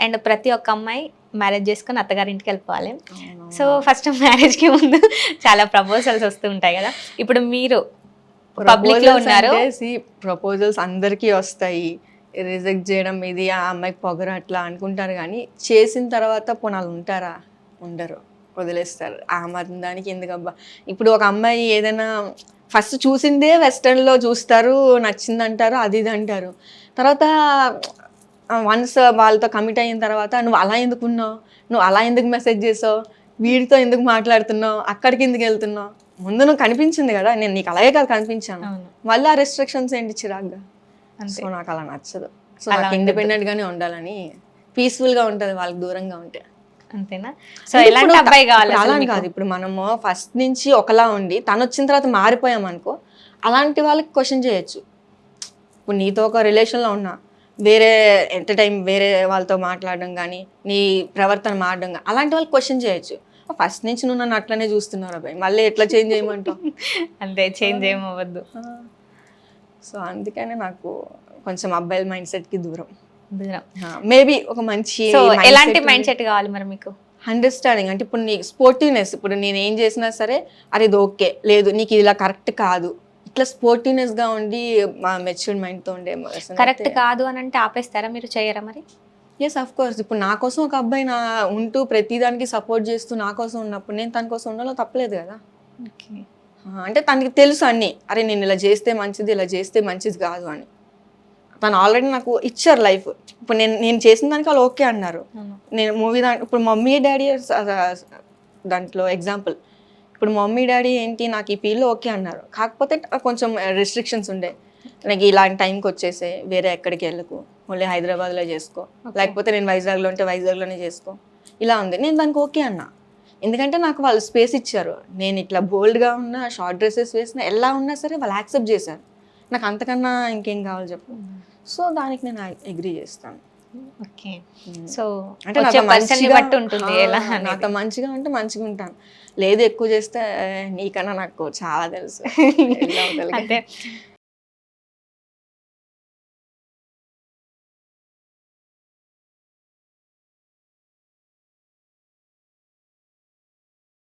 And ప్రతి ఒక్క అమ్మాయి మ్యారేజ్ చేసుకుని అత్తగారింటికి వెళ్ళిపోవాలి. సో ఫస్ట్ మ్యారేజ్కి ముందు చాలా ప్రపోజల్స్ వస్తూ ఉంటాయి కదా, ఇప్పుడు మీరు పబ్లిక్ లో ఉన్నారు. ప్రపోజల్స్ అందరికీ వస్తాయి, రిజెక్ట్ చేయడం ఇది ఆ అమ్మాయికి పొగరు అట్లా అనుకుంటారు, కానీ చేసిన తర్వాత పొనాలు ఉంటారా, ఉండరు, వదిలేస్తారు. ఆ మాత్రం దానికి ఎందుకబ్బా. ఇప్పుడు ఒక అమ్మాయి ఏదైనా ఫస్ట్ చూసిందే వెస్టర్న్లో చూస్తారు, నచ్చింది అంటారు, అది ఇది అంటారు. తర్వాత వన్స్ వాళ్ళతో కమిట్ అయిన తర్వాత నువ్వు అలా ఎందుకున్నావు, నువ్వు అలా ఎందుకు మెసేజ్ చేసావు, వీడితో ఎందుకు మాట్లాడుతున్నావు, అక్కడికి ఎందుకు వెళ్తున్నావు, ముందు నువ్వు కనిపించింది కదా, నేను నీకు అలాగే కాదు కనిపించాను, మళ్ళీ ఆ రెస్ట్రిక్షన్స్ ఏంటి చిరాగ్గా. సో నాకు అలా నచ్చదు. సో నాకు ఇండిపెండెంట్గానే ఉండాలని, పీస్ఫుల్గా ఉంటుంది వాళ్ళకి దూరంగా ఉంటే. అంతేనా? సో ఎలాంటి అబ్బాయి కావాలి? అలా కాదు, ఇప్పుడు మనము ఫస్ట్ నుంచి ఒకలా ఉండి తను వచ్చిన తర్వాత మారిపోయాం అనుకో, అలాంటి వాళ్ళకి క్వశ్చన్ చేయొచ్చు. ఇప్పుడు నీతో ఒక రిలేషన్లో ఉన్నా, వేరే వేరే వాళ్ళతో మాట్లాడడం కానీ, నీ ప్రవర్తన మారడం కానీ, అలాంటి వాళ్ళకి క్వశ్చన్ చేయొచ్చు. ఫస్ట్ నుంచి నువ్వు నన్ను అట్లనే చూస్తున్నారు అబ్బాయి, మళ్ళీ ఎట్లా చేంజ్ చేయమంటావు? అంతే, చేంజ్ ఏమవ్వద్దు. సో అందుకనే నాకు కొంచెం అబ్బాయిల మైండ్ సెట్కి దూరం. మేబీ ఒక మంచి ఎలాంటి మైండ్ సెట్ కావాలి మరి మీకు? అండర్స్టాండింగ్. అంటే ఇప్పుడు నీ స్పోర్టివ్నెస్, ఇప్పుడు నేను ఏం చేసినా సరే అది ఓకే, లేదు నీకు ఇలా కరెక్ట్ కాదు, ఇట్లా స్పోర్టివ్నెస్గా ఉండి మెచ్యూర్డ్ మైండ్తో ఉండే. కరెక్ట్ కాదు అని అంటే ఆపేస్తారా మీరు, చేయరా మరి? Yes of course. ఇప్పుడు నా కోసం ఒక అబ్బాయి ఉంటూ ప్రతిదానికి సపోర్ట్ చేస్తూ నా కోసం ఉన్నప్పుడు నేను తన కోసం ఉండాలో తప్పలేదు కదా. అంటే తనకి తెలుసు అన్నీ, అరే నేను ఇలా చేస్తే మంచిది, ఇలా చేస్తే మంచిది కాదు అని. తను ఆల్రెడీ నాకు ఇచ్చారు లైఫ్. ఇప్పుడు నేను చేసిన దానికి వాళ్ళు ఓకే అన్నారు. నేను మూవీ ఇప్పుడు మమ్మీ డాడీ దాంట్లో ఎగ్జాంపుల్, ఇప్పుడు మమ్మీ డాడీ ఏంటి నాకు ఈ ఫీల్డ్లో ఓకే అన్నారు, కాకపోతే కొంచెం రెస్ట్రిక్షన్స్ ఉండే. నాకు ఇలాంటి టైంకి వచ్చేసే, వేరే ఎక్కడికి వెళ్ళకు, ఓన్లీ హైదరాబాద్లో చేసుకో, లేకపోతే నేను వైజాగ్లో ఉంటే వైజాగ్లోనే చేసుకో, ఇలా ఉంది. నేను దానికి ఓకే అన్నా, ఎందుకంటే నాకు వాళ్ళు స్పేస్ ఇచ్చారు. నేను ఇట్లా బోల్డ్గా ఉన్నా, షార్ట్ డ్రెస్సెస్ వేసినా, ఎలా ఉన్నా సరే వాళ్ళు యాక్సెప్ట్ చేశారు. నాకు అంతకన్నా ఇంకేం కావాలి చెప్పు. సో దానికి నేను అగ్రీ చేస్తాను. ఓకే. సో అంటే నాతో మంచిగా ఉంటే మంచిగా ఉంటాను, లేదు ఎక్కువ చేస్తే నీకన్నా నాకు చాలా తెలుసు. అంటే